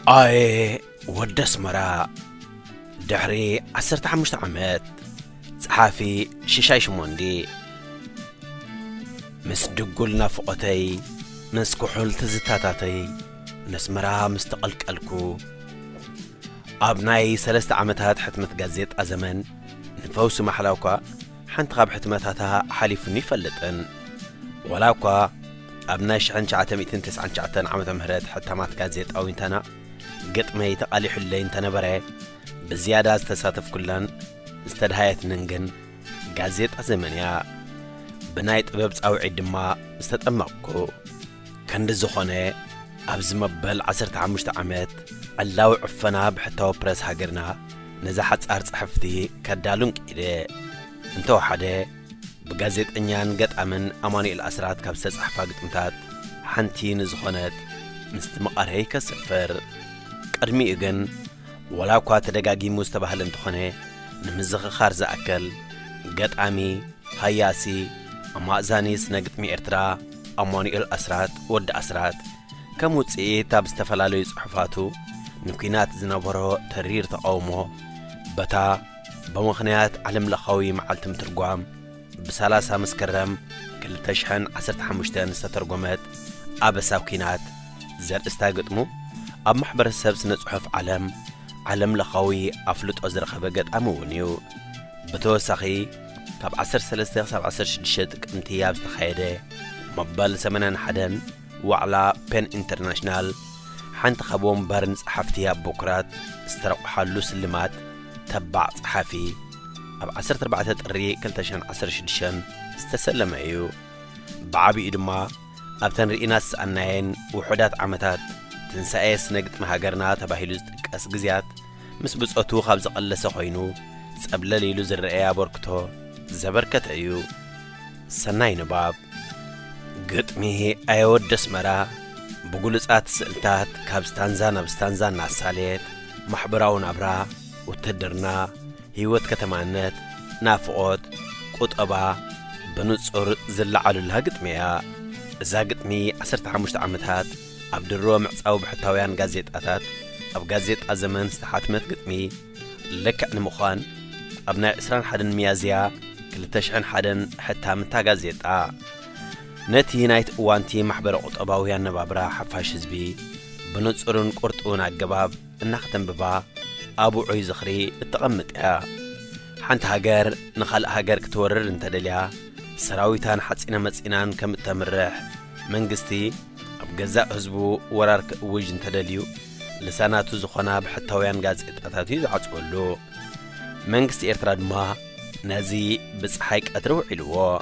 آي ودس مرا دحري 15 عمت صحافي شيشاي شموندي مس دقلنا فقتي مس كحول تزتاتاتي نسمرا مستقلقلكو أبناي 3 عمتات حتمت غازيت أزمن نفوس محلاوكا حنت غاب حتمتاتها حليفني فلتن ولاوكا أبناي شحن شعتم 299 عمت مهرات حتى مات غازيت أو انتنا قط ما يتقالي حلين تنبري بزيادة استساتف كلان استدهايت ننجن غازيت أزمنيا بنايت ببس أو عدما استتأمقكو كند الزخونة أبز مبل 15 عمت علاو عفنا بحتاو برس هاجرنا نزحت أرز حفتي كدالونك إيدي انتو حدا بغازيت انيان قط أمن أماني الأسرات كابسس أحفاقت متات حنتي نزخونت مستمقار هيك سفر قدمي إغن ولا كوا تدقاقي مستبهل انتخونه نمزخ خارز أكل قط أمي هياسي أما أزاني سنقت مي إرترا أماني الأسرات ود أسرات كموتسئي تاب استفلالو يصحفاتو نكينات زنبرو ترير تقومو بتا بمخنيات علم لخوي معلتم ترقوام بسلاسة مسكرم كل تشحن 15 استترقومت أبساو كينات زر استاقتمو أب محبر السبس نصحف علم لخوي أفلت أزرخ بقت أمونيو بتوسخي كاب 13-16 امتياب استخيده مبال سمنان حدن وعلى بين انترناشنال حنت خبوم برنس حفتيها بكرات استرقوا حلو سلمات تبع صحافي أب 14 تقري كلتشان 16 استسلم أيو بعبي إدما أبتن رئيناس أناين وحدات عمتات تنسايس نقت مهاجرنا تباهيلو زتقاس غزيات مس بصوتو خاب زقلسه خوينو صبل ليلو زرئيا بركتو زبركت أيو سناي نباب قطمي أيودس مرا بقولصات سئلتات كابستانزا بستانزا ناساليت محبراون أبرا وتدرنا هيوت كتمانت نافقوت قطبا بنصور زلعالو لها قطميها إذا قطمي 15 عمتات عبد الروم عصاو بحتاويان غازيتات أب غازيت أزمن استحاتمت قطمي لك نمخان أبناء 21 ميازيا كل تشحن حدن حتى متا غازيتا نتي نايت وانتي محبر قطباويان نبابرا حفاش زبي بنصرن قرطون عقباب النختم ببا أبو عي زخري التقمت حنت هاجر نخل هاجر كتورر انتدليا سراويتان حصينا مصينان كم تمرح منغستي أب جزاء حزبو ورارك وج انتدليو لساناتو زخنا بحتاويان غازيتاتاتي زعصولو منغست إرترا دما نازي بصحيق أترو علوو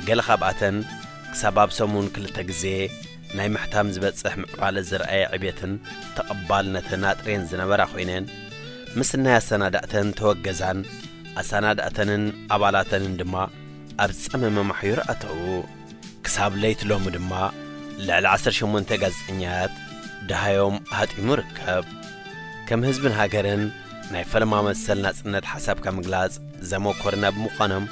قال خاباتن سباب سمون كل تجزي ناي محتام زبصح معقال الزرعي عبيتن تقبالنتن ناطرين زنبرا خوينن مسنا سناداتن توجزان اسناداتن ابالاتن دما ابصمم محير اتو كساب ليت لوم دما لعل 18 غازنيات دهايوم هات مركب كم حزبن هاجرن ناي فلما مسلنا صنت حساب كمغلاص زمو كورنا بمقانم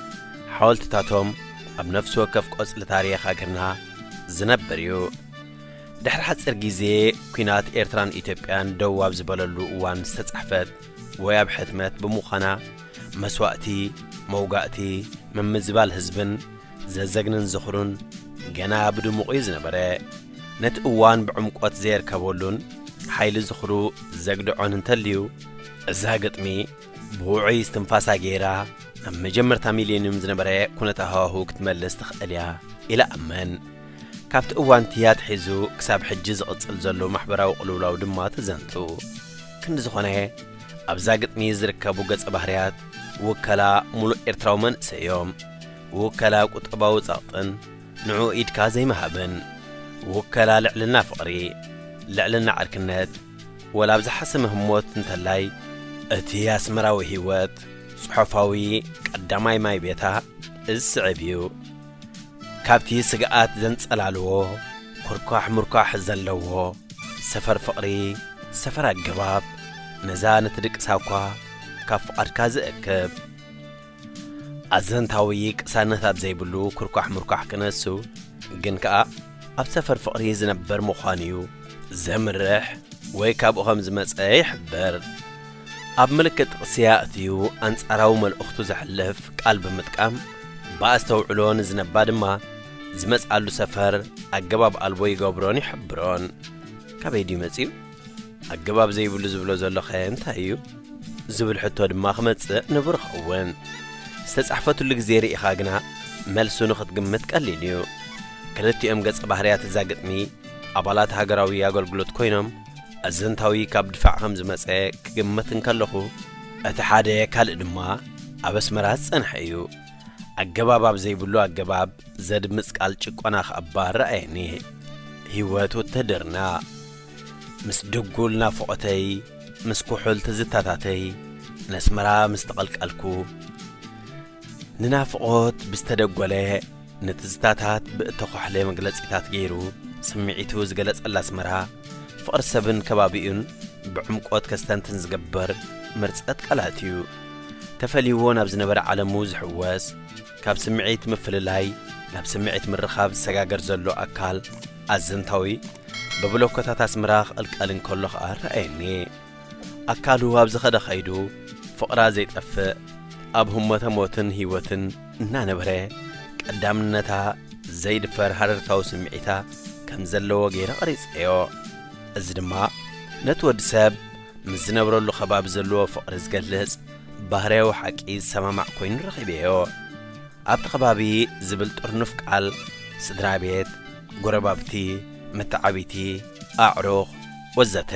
حاولت تاتوم أب نفس وقف قص لتاريخ هاجرنا زنبريو دحر حصر غيزي كينات إيرتران إثيوبيان دواب زبللو وان استصحفت ويا بحتمت بمخنا مسواتي موقعتي من مزبال حزبن ززغنن زخرون جنا بدو مقيز نبره نت اوان بعمقوت زير كبولون حيل زخرو زغدعون انتليو ازاغطمي بوعي استنفاسا غيرا مجمرتا مليونيوم زنبره كنتها هو كتملس تخاليا الى امن كابت اوان تيات حيزو كساب حجز قصل زلو محبراو قلولاو دما تزنتو كند زخونه ابزاغطمي زركبو غص بحريات وكلا مولو إرتراو من سيوم وكلا قطباو صاطن نعو إيدكا زي مهبن وكلا لعلنا فقري لعلنا عركنت ولا بزحسم هموت انتلاي اتياس مراوي هيوات صحفاوي قداماي ماي بيتا السعبيو كابتي سقات زنصلالو كركاح مركاح زلوو سفر فقري سفر الجباب نزان تدق ساوكا كاف أركاز أكب أزن تاويك سانثات زي بلو كركاح مركاح كنسو جنكا أب سفر فقري زنبر مخانيو زمرح ወይ ካብኡ ከም ዝመፀ ይሕብር ኣብ ምልክት ጥቕስያ እትዩ ኣንጻራዊ መልእኽቱ ዘሕልፍ ቃል ብምጥቃም ብኣስተውዕሎ ንዝነባ ድማ ዝመጽኣሉ ሰፈር ኣገባብ ኣልቦ ይገብሮን ይሕብሮን ካበይ ድዩ መጺኡ ኣገባብ ዘይብሉ ዝብሎ ዘሎ ኸ እንታይ እዩ ዝብል ሕቶ ድማ ክመጽእ ንቡር ኸውን ዝተጻሕፈቱሉ ግዜ ርኢኻ ግና መልሱ ንኽትግምት ቀሊል እዩ ክልቲኦም ገጸ ባህርያት እዛ ግጥሚ ኣባላት ሃገራዊ ኣገልግሎት ኮይኖም ኣዘንታዊ ካብ ድፋዕ ከም ዝመጸ ክግምት እንከለኹ እቲ ሓደ ካልእ ድማ ኣብ ኣስመራ ዝጸንሐ እዩ ኣገባብ ኣብ ዘይብሉ ኣገባብ ዘድምጽ ቃል ጭቆና ክኣባር ረኣየኒ ህይወት ውትድርና ምስ ድጉል ናፍቖተይ ምስ ኩሑል ትዝታታተይ ነስመራ ምስ ተቐልቀልኩ ንናፍቖት ብዝተደጐለ ንትዝታታት ብእተኾሕለ መግለጺታት ገይሩ ስምዒቱ ዝገለጸላ ኣስመራ ፍቕሪ ሰብን ከባቢኡን ብዕምቆት ከስተንትን ዝገበር ምርጸት ቃላት እዩ ተፈልይዎ ናብ ዝነበረ ዓለሙ ዝሕወስ ካብ ስምዒት ምፍልላይ ናብ ስምዒት ምርኻብ ዝሰጋገር ዘሎ ኣካል ኣዘንታዊ በብሎኮታት ኣስመራ ክቕልቀል እንከሎ ኸኣ ረአየኒ ኣካሉ ኣብ ዝኸደ ኸይዱ ፍቕራ ዘይጠፍእ ኣብ ህሞተ ሞትን ህይወትን እናነበረ ቀዳምነታ ዘይድፈር ሃረርታዊ ስምዒታ ከም ዘለዎ ገይረ ቐሪጸዮ እዚ ድማ ነቲ ወዲ ሰብ ምስ ዝነብረሉ ኸባቢ ዘለዎ ፍቕሪ ዝገልጽ ባህርያዊ ሓቂ ዝሰማማዕ ኮይኑ ረኺበዮ ኣብቲ ኸባቢ ዝብል ጥርኑፍ ቃል ስድራ ቤት ጎረባብቲ መተዓቢቲ ኣዕሩኽ ወዘተ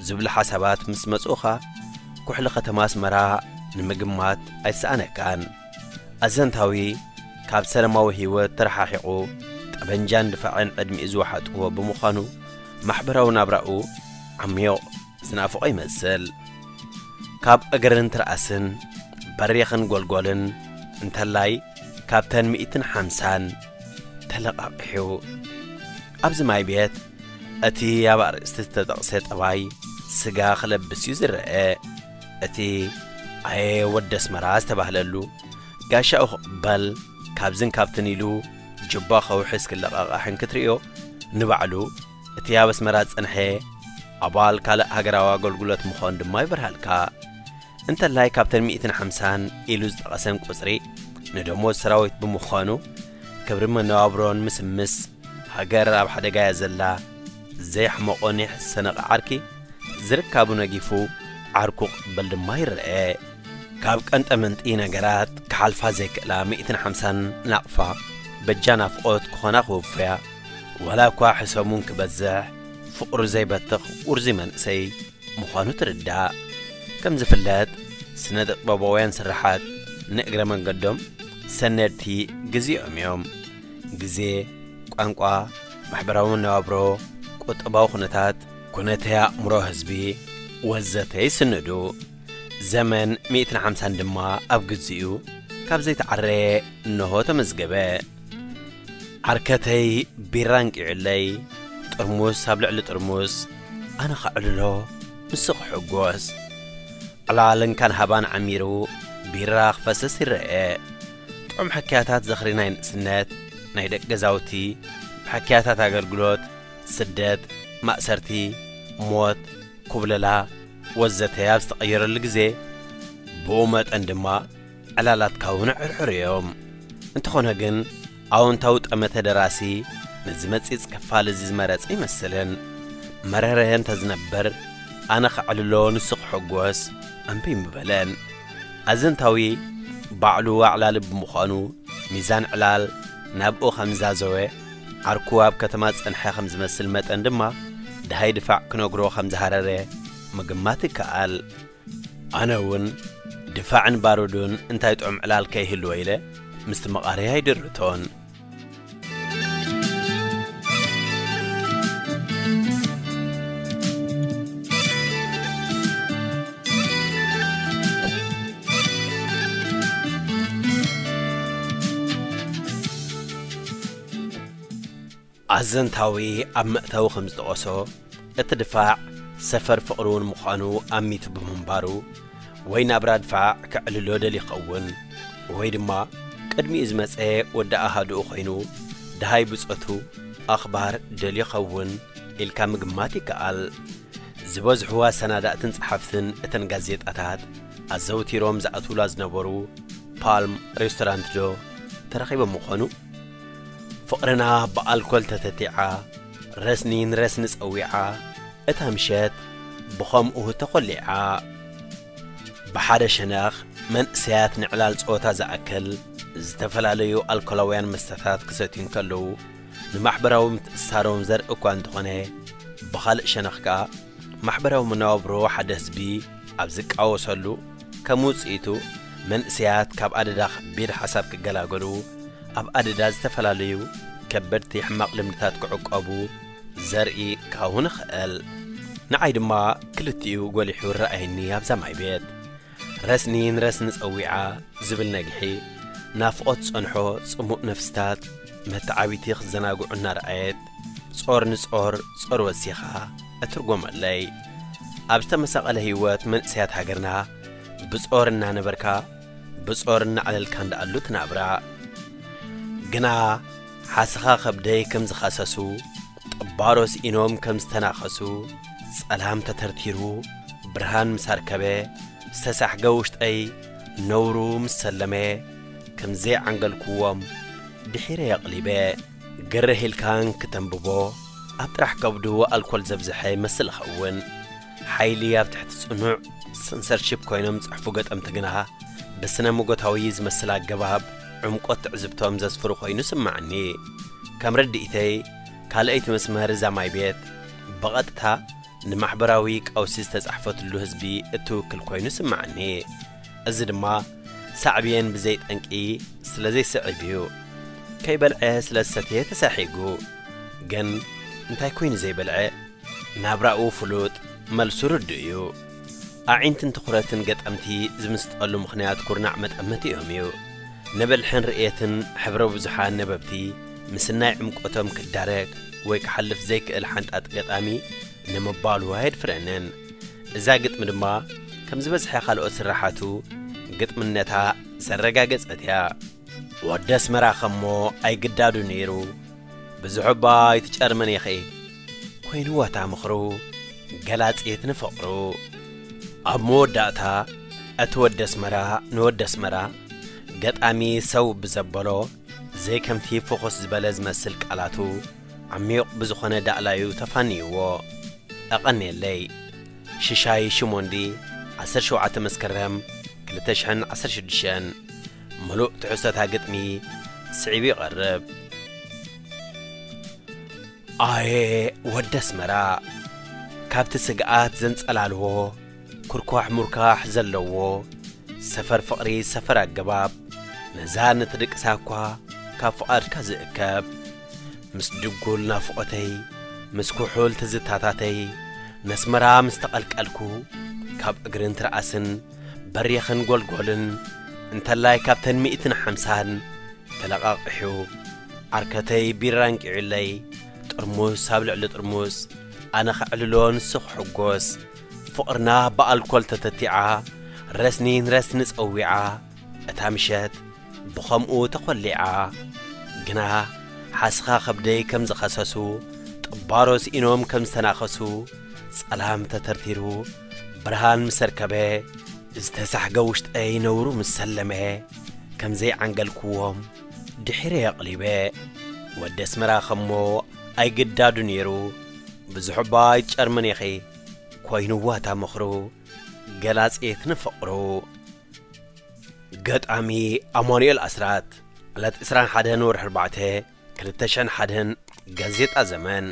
ዝብሉ ሓሳባት ምስ መጹኻ ኩሕሊ ኸተማ ኣስመራ ንምግማት ኣይሰኣነካን ኣዘንታዊ ካብ ሰላማዊ ህይወት ተረሓሒቑ ጠበንጃን ድፋዕን ዕድሚኡ ዝወሓጥዎ ብምዃኑ ማሕበራዊ ናብራኡ ዓሚቕ ዝናፍቖ ይመስል ካብ እግርን ትርኣስን በሪኽን ጐልጐልን እንተላይ ካብተን 150 ተለቓቒሑ ኣብዚ ማይ ቤት እቲ ኣብ ኣርእስቲ ዝተጠቕሰ ጠባይ ስጋ ክለብስ እዩ ዝርአ እቲ ኣየ ወዲ ኣስመራ ዝተባህለሉ ጋሻኡ ክቕበል ካብዝን ካብትን ኢሉ ጅባ ኸውሕስ ክለቓቓሕን ክትርእዮ ንባዕሉ እቲ ኣብ ኣስመራ ዝጸንሐ ኣባል ካልእ ሃገራዊ ኣገልግሎት ምዃኑ ድማ ይበርሃልካ እንተላይ ካብተን 150 ኢሉ ዝጠቐሰን ቁጽሪ ንደሞዝ ሰራዊት ብምዃኑ ክብሪ መነባብሮን ምስምስ ሃገር ኣብ ሓደጋ እያ ዘላ ዘይሕመቖን ይሕሰነቕ ዓርኪ ዝርካቡ ነጊፉ ዓርኩ ቅበል ድማ ይርአ ካብ ቀንጠመንጢ ነገራት ክሓልፋ ዘይክእላ 150 ናቕፋ በጃ ናፍቖት ክኾና ክውፍያ ወላ እኳ ሕሰሙን ክበዝሕ ፍቕሩ ዘይበትኽ ውርዚ መንእሰይ ምዃኑ ትርዳእ ከም ዝፍለጥ ስነ ጥበባውያን ስራሓት ንእግረ መንገዶም ሰነድቲ ግዚኦም እዮም ግዜ ቋንቋ ማሕበራዊ መነባብሮ ቁጠባዊ ኩነታት ኩነተይ ኣእምሮ ህዝቢ ወዘተ ይስንዱ ዘመን 150 ድማ ኣብ ግዚኡ ካብ ዘይተዓረየ እንሆ ተመዝገበ ዓርከተይ ቢራን ቂዕለይ ጥርሙስ ኣብ ልዕሊ ጥርሙስ ኣነ ኸዕልሎ ምስኽ ሕጐስ ዕላልን ካን ሃባን ዓሚሩ ቢራ ክፈስስ ይርአ ጥዑም ሕክያታት ዘኽሪ ናይ ንእስነት ናይ ደቂ ገዛውቲ ብሕክያታት ኣገልግሎት ስደት ማእሰርቲ ሞት ኩብለላ ወዘተ ኣብ ዝተቐየረሉ ግዜ ብኡ መጠን ድማ ዕላላትካ እውን ዕርዕር እዮም እንተኾነ ግን ኣዎንታዊ ጠመተ ደራሲ ንዝመጺፅ ክፋል እዚ ዝመረጸ ይመስልን መረረየ እንተዝነበር ኣነ ኸዕልሎ ንስኽ ሕጐስ ኣንቢ ምበለን ኣዘንታዊ ባዕሉ ኣዕላል ብምዃኑ ሚዛን ዕላል ናብኡ ከም ዛዘወ ዓርኩ ኣብ ከተማ ጸንሐ ከም ዝመስል መጠን ድማ ድሃይ ድፋዕ ክነግሮ ከም ዝሃረረ ምግማት ይከኣል ኣነ እውን ድፋዕን ባሩዱን እንታይ ጥዑም ዕላል ከይህልዎ ኢለ ምስቲ መቓርያ ይድርቶን ኣዘንታዊ ኣብ መእተዊ ከም ዝጠቐሶ እቲ ድፋዕ ሰፈር ፍቕሩን ምዃኑ ኣሚቱ ብምንባሩ ወይ ናብራ ድፋዕ ክዕልሎ ደል ይኸውን ወይ ድማ ቅድሚኡ ዝመፀ ወዲ ኣሃድኡ ኮይኑ ድሃይ ብፆቱ ኣኽባር ደል ይኸውን ኢልካ ምግማት ይከኣል ዝበዝሕዋ ሰናዳእትን ጸሓፍትን እተን ጋዜጣታት ኣዘውቲሮም ዝኣትውላ ዝነበሩ ፓልም ሬስቶራንት ዶ ተረኺቦም ምኾኑ? ፍቕርና ብኣልኮል ተተቲዓ ረስኒ ንረስኒ ጸዊዓ እታ ምሸት ብኸምኡ ተቖሊዓ ብሓደ ሸነኽ መንእሰያት ንዕላል ጾታ ዝኣክል ዝተፈላለዩ ኣልኮላውያን መስተታት ክሰትዩ እንከለዉ ንማሕበራዊ ምትእስሳሮም ዘርኢ እኳ እንተኾነ ብኻልእ ሸነኽ ከኣ ማሕበራዊ መነባብሮ ሓደ ህዝቢ ኣብ ዝቃወሰሉ ከም ውጽኢቱ መንእሰያት ካብ ኣደዳ ከቢድ ሓሳብ ክገላገሉ ኣብ ኣደዳ ዝተፈላለዩ ከበድቲ ሕማቕ ልምድታት ክዕቀቡ ዘርኢ ካሁን ይኽእል። ንዓይ ድማ ክልቲኡ ጐሊሑ ረኣየኒ ኣብዛ ማይ ቤት ረስኒ ንረስኒ ጸዊዓ ዝብል ነግሒ ናፍቖት ጸንሖ ጽሙእ ነፍስታት መተዓቢቲ ክዘናግዑ እናረኣየት ጾር ንጾር ጾር ወሲኻ እትርጎመለይ ኣብ ዝተመሳቐለ ህይወት መንእሰያት ሃገርና ብጾር እናነበርካ ብጾር እናዕለልካ እንዳኣሉ ትናብራ ግና ሓስኻ ኸብደይ ከም ዝኻሰሱ ጥባሮስ ኢኖም ከም ዝተናኸሱ ጸላም ተተርቲሩ ብርሃን ምሳርከበ ዝተሳሕገ ውሽጠይ ነውሩ ምስ ሰለመ ከምዘይ ዓንገልክዎም ድሒረ የቕሊበ ግርህ ኢልካን ክተንብቦ ኣብ ጥራሕ ከብዱ ኣልኮል ዘብዝሐ ይመስል ይኸውን ሓይሊ ኣብ ትሕቲ ጽኑዕ ሰንሰርሺፕ ኮይኖም ጽሕፉ ገጠምቲ ግና ብስነ ሞጎታዊ ዝመስል ኣገባብ ዕምቆት ትዕዝብቶም ዘስፍሩ ኮይኑ ስማዕኒ ከም ረድኢተይ ካልአይቲ መስመር እዛ ማይ ቤት ብቐጥታ ንማሕበራዊ ቀውሲ ዝተጻሕፈትሉ ህዝቢ እትውክል ኮይኑ ስማዕኒ እዚ ድማ ሳዕብየን ብዘይ ጠንቂ ስለ ዘይስዕብ እዩ ከይበልዐ ስለ ዝሰትየ ተሳሒጉ ግን እንታይ ኮይኑ ዘይበልዐ ናብራኡ ፍሉጥ መልሱ ርዱእ እዩ ኣዒንትን ትኹረትን ገጠምቲ ዝምስጠሉ ምኽንያት ኩርናዕ መጠመቲ እዮም እዩ ንበልሕን ርኤትን ሕብረ ብዙሓን ነበብቲ ምስናይ ዕምቆቶም ክዳረግ ወይ ክሓልፍ ዘይክእል ሓንጣጥ ገጣሚ ንምባሉ ኣይድፍረንን እዛ ግጥሚ ድማ ከም ዝበዝሐ ካልኦት ስራሓቱ ግጥምነታ ዘረጋገጸት እያ ወዲ ኣስመራ ኸሞ ኣይግዳዱ ነይሩ ብዝሕባይ ትጨርመን የኺ ኮይኑዋታ ምኽሩ ገላጺት ንፍቕሩ ኣብ መወዳእታ እቲ ወዲ ኣስመራ ንወዲ ኣስመራ ገጣሚ ሰው ብዘበሎ ዘይ ከምቲ ፍኹስ ዝበለ ዝመስል ቃላቱ ዓሚቕ ብዝኾነ ዳዕላዩ ተፋንይዎ ኣቐንየለይ ሽሻይ ሽሞንዲ 17 መስከረም 2016 ምሉእ ትሕዝቶታ ግጥሚ ስዒቡ ይቐርብ ኣየ ወዲ ኣስመራ ካብቲ ስግኣት ዘንጸላልዎ ኩርኳሕ ሙርካሕ ዘለዎ ሰፈር ፍቕሪ ሰፈር ኣገባብ ነዛ ንትድቅሳ እኳ ካብ ፍቓድካ ዝእከብ ምስ ድጉል ናፍቖተይ ምስ ኩሑል ትዝታታተይ ነስመራ ምስ ተቐልቀልኩ ካብ እግርን ትረኣስን በሪኽን ጐልጐልን እንተላይ ካብተን 150 ተለቓቕሑ ዓርከተይ ቢራን ቂዕለይ ጥርሙስ ኣብ ልዕሊ ጥርሙስ ኣነ ኸዕልሎ ንስኽ ሕጐስ ፍቕርና ብኣልኮል ተተቲዓ ረስኒ ንረስኒ ጸዊዓ እታ ምሸት ብኸምኡ ተቖሊዓ ግና ሓስኻ ኸብደይ ከም ዝኸሰሱ ጥባሮስ ኢኖም ከም ዝተናኸሱ ጸላም ተተርቲሩ ብርሃን ምሰርከበ ዝተሳሕገ ውሽጠይ ነውሩ ምስ ሰለመ ከምዘይ ዓንገልክዎም ድሒረ የቕሊበ ወዲ ኣስመራ ኸሞ ኣይግዳዱ ነይሩ ብዝሕባይ ትጨርመን የኺ ኮይኑዋታ ምኽሩ ገላጺት ንፍቕሩ ገጣሚ ኣማኑኤል ኣስራት ዕለት 21 ወርሒ 4 2001 ጋዜጣ ዘመን